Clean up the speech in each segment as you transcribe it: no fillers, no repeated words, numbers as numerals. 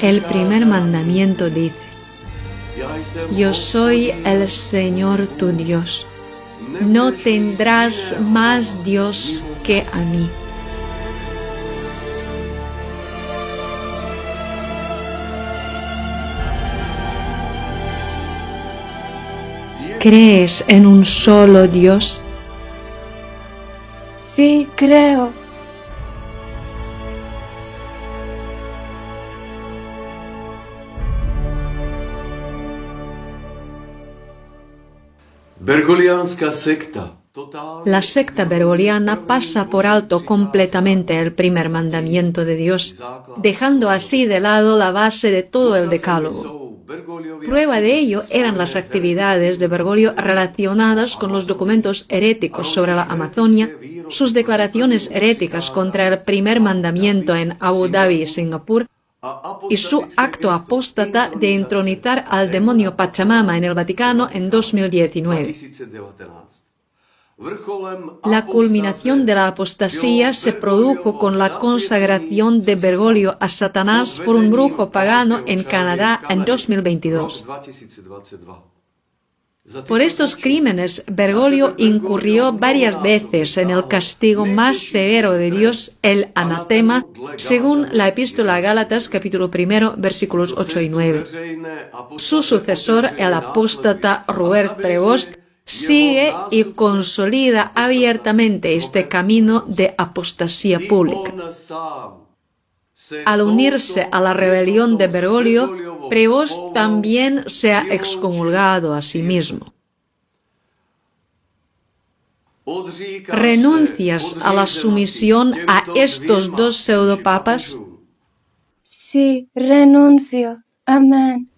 El primer mandamiento dice: Yo soy el Señor tu Dios. No tendrás más Dios que a mí. ¿Crees en un solo Dios? Sí, creo. Bergoliánská sekta. La secta bergoliana pasa por alto completamente el primer mandamiento de Dios, dejando así de lado la base de todo el decálogo. Prueba de ello eran las actividades de Bergoglio relacionadas con los documentos heréticos sobre la Amazonia, sus declaraciones heréticas contra el primer mandamiento en Abu Dhabi y Singapur, y su acto apóstata de entronizar al demonio Pachamama en el Vaticano en 2019. La culminación de la apostasía se produjo con la consagración de Bergoglio a Satanás por un brujo pagano en Canadá en 2022. Por estos crímenes, Bergoglio incurrió varias veces en el castigo más severo de Dios, el anatema, según la Epístola a Gálatas, capítulo 1, versículos 8 y 9. Su sucesor, el apóstata Robert Prevost, sigue y consolida abiertamente este camino de apostasía pública. Al unirse a la rebelión de Bergoglio, Prevost también se ha excomulgado a sí mismo. ¿Renuncias a la sumisión a estos dos pseudopapas? Sí, renuncio. Amén.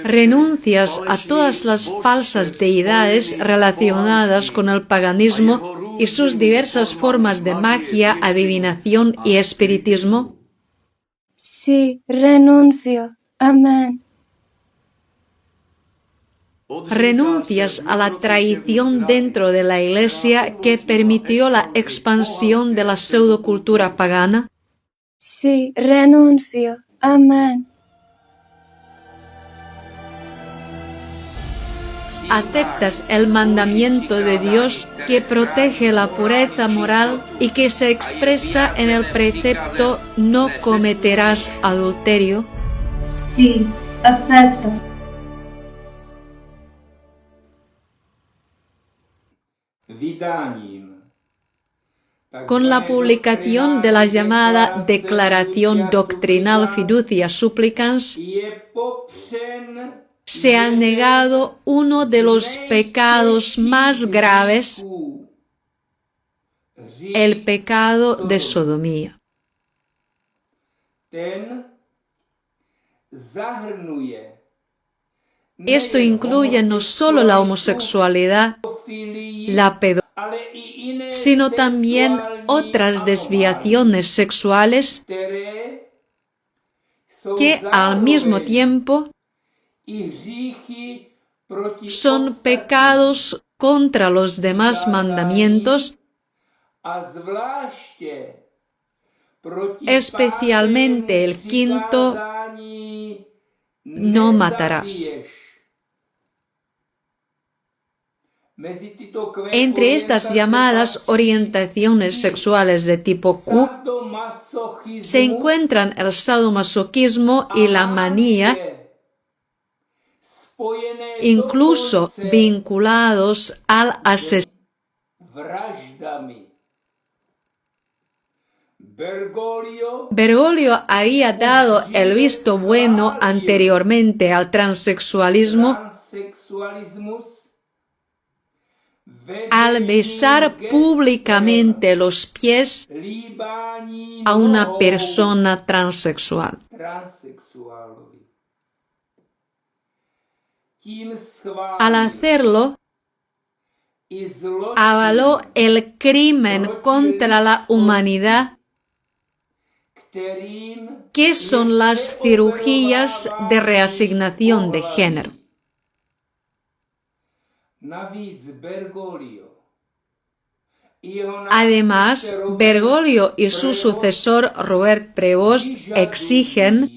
¿Renuncias a todas las falsas deidades relacionadas con el paganismo y sus diversas formas de magia, adivinación y espiritismo? Sí, renuncio. Amén. ¿Renuncias a la traición dentro de la Iglesia que permitió la expansión de la pseudocultura pagana? Sí, renuncio. Amén. ¿Aceptas el mandamiento de Dios que protege la pureza moral y que se expresa en el precepto no cometerás adulterio? Sí, acepto. Con la publicación de la llamada Declaración Doctrinal Fiducia Supplicans, se ha negado uno de los pecados más graves, el pecado de sodomía. Esto incluye no solo la homosexualidad, la pedofilia, sino también otras desviaciones sexuales que al mismo tiempo son pecados contra los demás mandamientos, especialmente el quinto: no matarás. Entre estas llamadas orientaciones sexuales de tipo Q se encuentran el sadomasoquismo y la manía, incluso vinculados al asesinato. Bergoglio había dado el visto bueno anteriormente al transexualismo al besar públicamente los pies a una persona transexual. Al hacerlo, avaló el crimen contra la humanidad, que son las cirugías de reasignación de género. Además, Bergoglio y su sucesor Robert Prevost exigen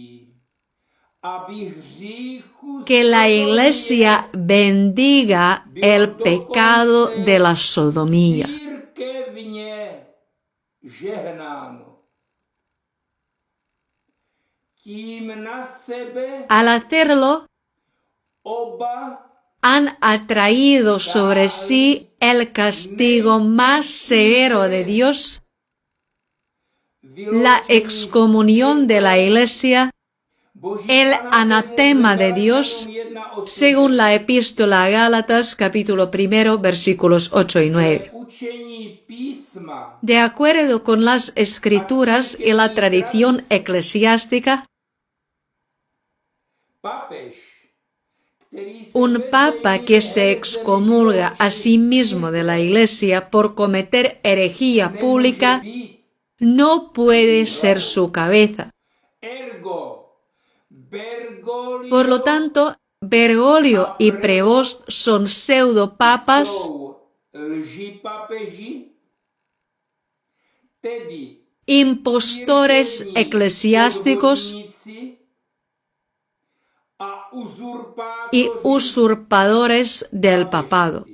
que la Iglesia bendiga el pecado de la sodomía. Al hacerlo, han atraído sobre sí el castigo más severo de Dios, la excomunión de la Iglesia, el anatema de Dios, según la epístola a Gálatas, capítulo 1, versículos 8 y 9. De acuerdo con las Escrituras y la tradición eclesiástica, un papa que se excomulga a sí mismo de la Iglesia por cometer herejía pública no puede ser su cabeza. Por lo tanto, Bergoglio y Prevost son pseudopapas, impostores eclesiásticos y usurpadores del papado.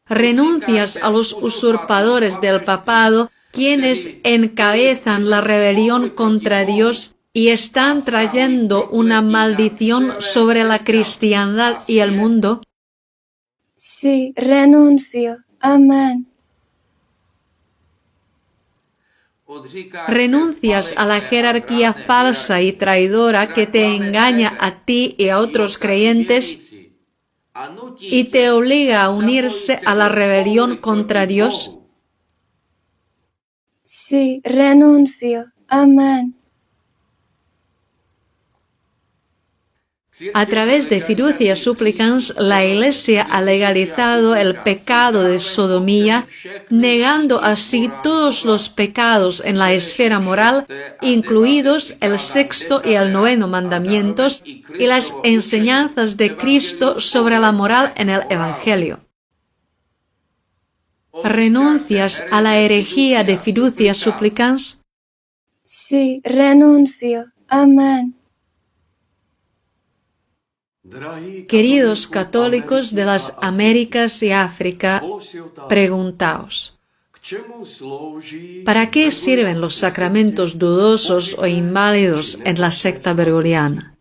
Renuncias a los usurpadores del papado, quienes encabezan la rebelión contra Dios y están trayendo una maldición sobre la cristiandad y el mundo. Sí, renuncio. Amén. Renuncias a la jerarquía falsa y traidora que te engaña a ti y a otros creyentes y te obliga a unirse a la rebelión contra Dios. Sí, renuncio. Amén. A través de Fiducia Supplicans, la Iglesia ha legalizado el pecado de sodomía, negando así todos los pecados en la esfera moral, incluidos el sexto y el noveno mandamientos y las enseñanzas de Cristo sobre la moral en el Evangelio. ¿Renuncias a la herejía de Fiducia Supplicans? Sí, renuncio. Amén. Queridos católicos de las Américas y África, preguntaos, ¿para qué sirven los sacramentos dudosos o inválidos en la secta bergogliana?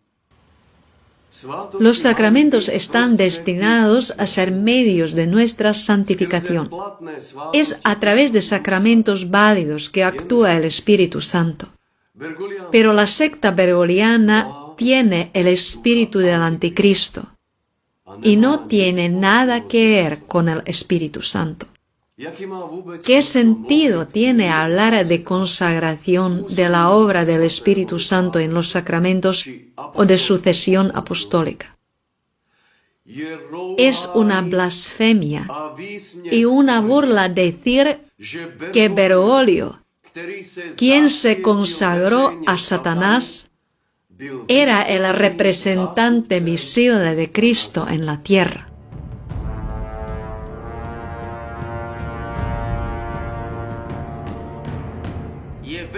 Los sacramentos están destinados a ser medios de nuestra santificación. Es a través de sacramentos válidos que actúa el Espíritu Santo. Pero la secta bergogliana tiene el espíritu del anticristo y no tiene nada que ver con el Espíritu Santo. ¿Qué sentido tiene hablar de consagración de la obra del Espíritu Santo en los sacramentos o de sucesión apostólica? Es una blasfemia y una burla decir que Bergoglio, quien se consagró a Satanás, era el representante visible de Cristo en la tierra.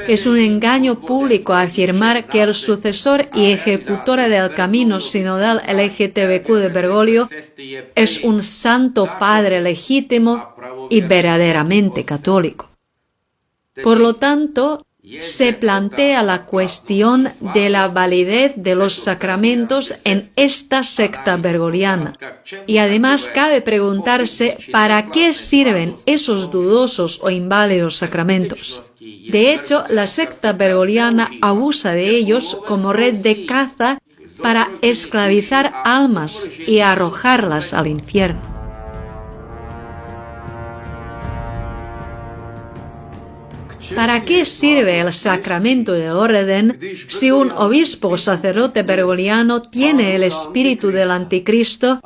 Es un engaño público afirmar que el sucesor y ejecutor del camino sinodal LGTBQ de Bergoglio es un santo padre legítimo y verdaderamente católico. Por lo tanto, se plantea la cuestión de la validez de los sacramentos en esta secta bergogliana. Y además cabe preguntarse para qué sirven esos dudosos o inválidos sacramentos. De hecho, la secta bergogliana abusa de ellos como red de caza para esclavizar almas y arrojarlas al infierno. ¿Para qué sirve el sacramento del orden si un obispo o sacerdote bergogliano tiene el espíritu del anticristo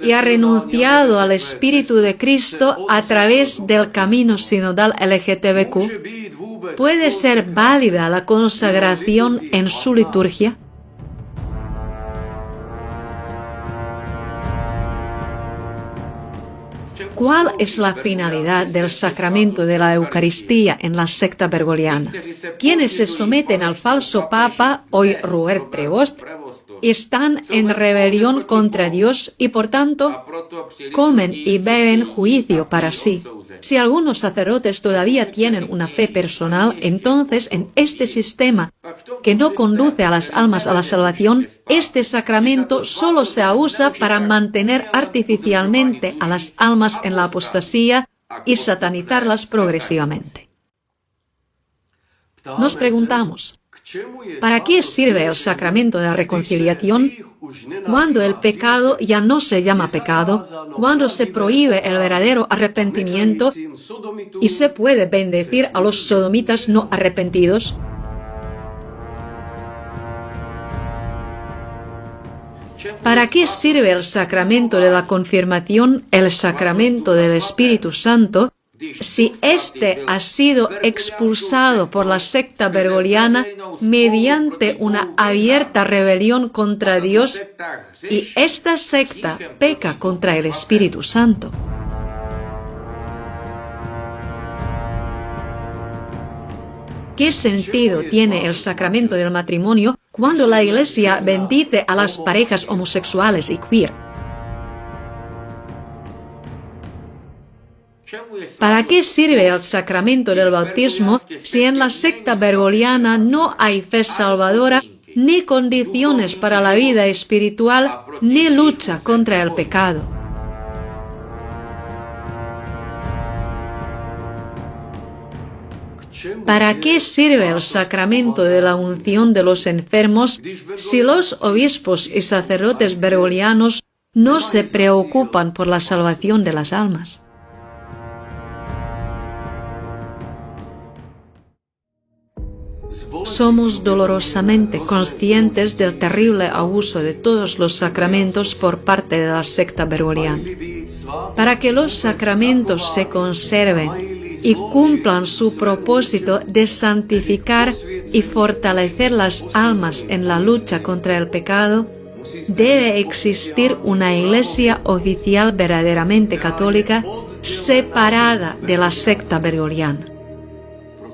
y ha renunciado al espíritu de Cristo a través del camino sinodal LGTBQ? ¿Puede ser válida la consagración en su liturgia? ¿Cuál es la finalidad del sacramento de la Eucaristía en la secta bergogliana? Quienes se someten al falso Papa, hoy Robert Prevost, están en rebelión contra Dios y por tanto comen y beben juicio para sí. Si algunos sacerdotes todavía tienen una fe personal, entonces en este sistema que no conduce a las almas a la salvación, este sacramento solo se usa para mantener artificialmente a las almas en la apostasía y satanizarlas progresivamente. Nos preguntamos, ¿para qué sirve el sacramento de la reconciliación? Cuando el pecado ya no se llama pecado, cuando se prohíbe el verdadero arrepentimiento y se puede bendecir a los sodomitas no arrepentidos. ¿Para qué sirve el sacramento de la confirmación, el sacramento del Espíritu Santo, si éste ha sido expulsado por la secta bergogliana mediante una abierta rebelión contra Dios y esta secta peca contra el Espíritu Santo? ¿Qué sentido tiene el sacramento del matrimonio cuando la Iglesia bendice a las parejas homosexuales y queer? ¿Para qué sirve el sacramento del bautismo si en la secta bergogliana no hay fe salvadora, ni condiciones para la vida espiritual, ni lucha contra el pecado? ¿Para qué sirve el sacramento de la unción de los enfermos si los obispos y sacerdotes bergoglianos no se preocupan por la salvación de las almas? Somos dolorosamente conscientes del terrible abuso de todos los sacramentos por parte de la secta bergogliana. Para que los sacramentos se conserven y cumplan su propósito de santificar y fortalecer las almas en la lucha contra el pecado, debe existir una iglesia oficial verdaderamente católica separada de la secta bergogliana.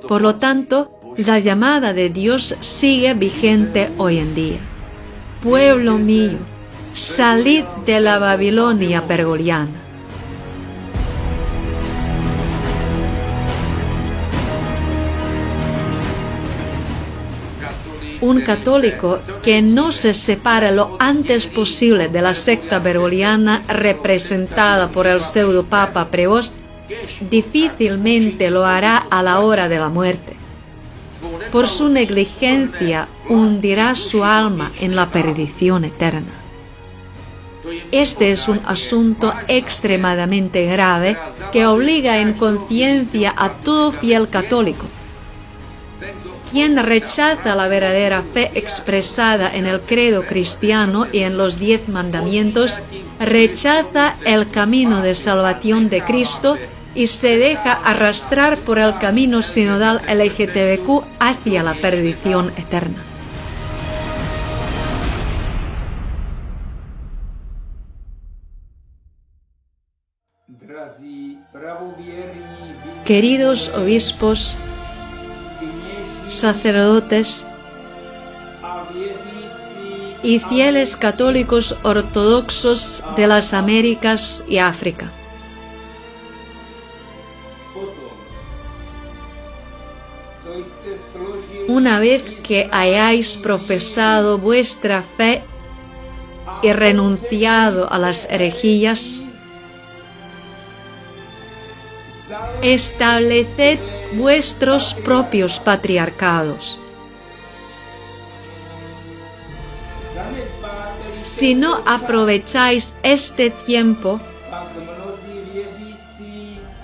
Por lo tanto, la llamada de Dios sigue vigente hoy en día. Pueblo mío, salid de la Babilonia bergogliana. Un católico que no se separe lo antes posible de la secta bergogliana representada por el pseudo-papa Prevost, difícilmente lo hará a la hora de la muerte. Por su negligencia hundirá su alma en la perdición eterna. Este es un asunto extremadamente grave que obliga en conciencia a todo fiel católico. Quien rechaza la verdadera fe expresada en el credo cristiano y en los 10 mandamientos, rechaza el camino de salvación de Cristo y se deja arrastrar por el camino sinodal LGTBQ hacia la perdición eterna. Queridos obispos, sacerdotes y fieles católicos ortodoxos de las Américas y África, una vez que hayáis profesado vuestra fe y renunciado a las herejías, estableced vuestros propios patriarcados. Si no aprovecháis este tiempo,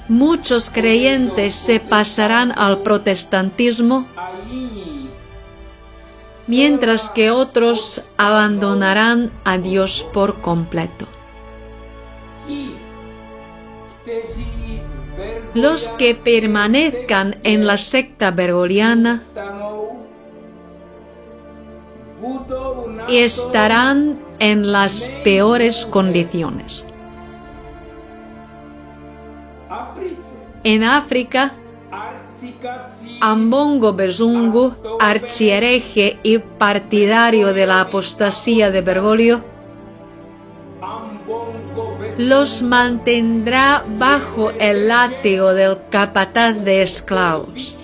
muchos creyentes se pasarán al protestantismo, mientras que otros abandonarán a Dios por completo. Los que permanezcan en la secta bergogliana estarán en las peores condiciones. En África, Ambongo Besungu, archihereje y partidario de la apostasía de Bergoglio, los mantendrá bajo el látigo del capataz de esclavos.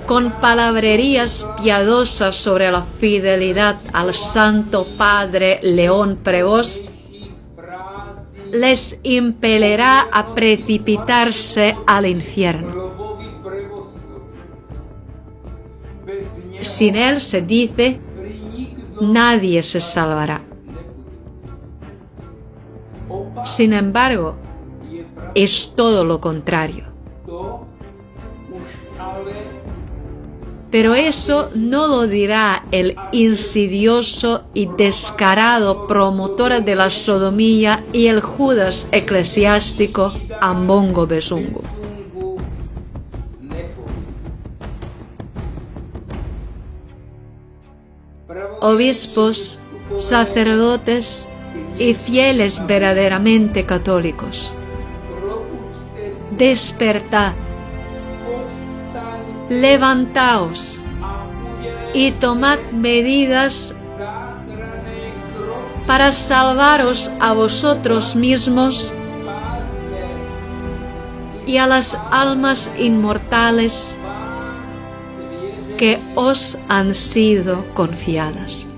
Con palabrerías piadosas sobre la fidelidad al Santo Padre León Prevost, les impelerá a precipitarse al infierno. Sin él, se dice, nadie se salvará. Sin embargo, es todo lo contrario. Pero eso no lo dirá el insidioso y descarado promotor de la sodomía y el Judas eclesiástico Ambongo Besungu. Obispos, sacerdotes y fieles verdaderamente católicos, despertad, levantaos y tomad medidas para salvaros a vosotros mismos y a las almas inmortales que os han sido confiadas.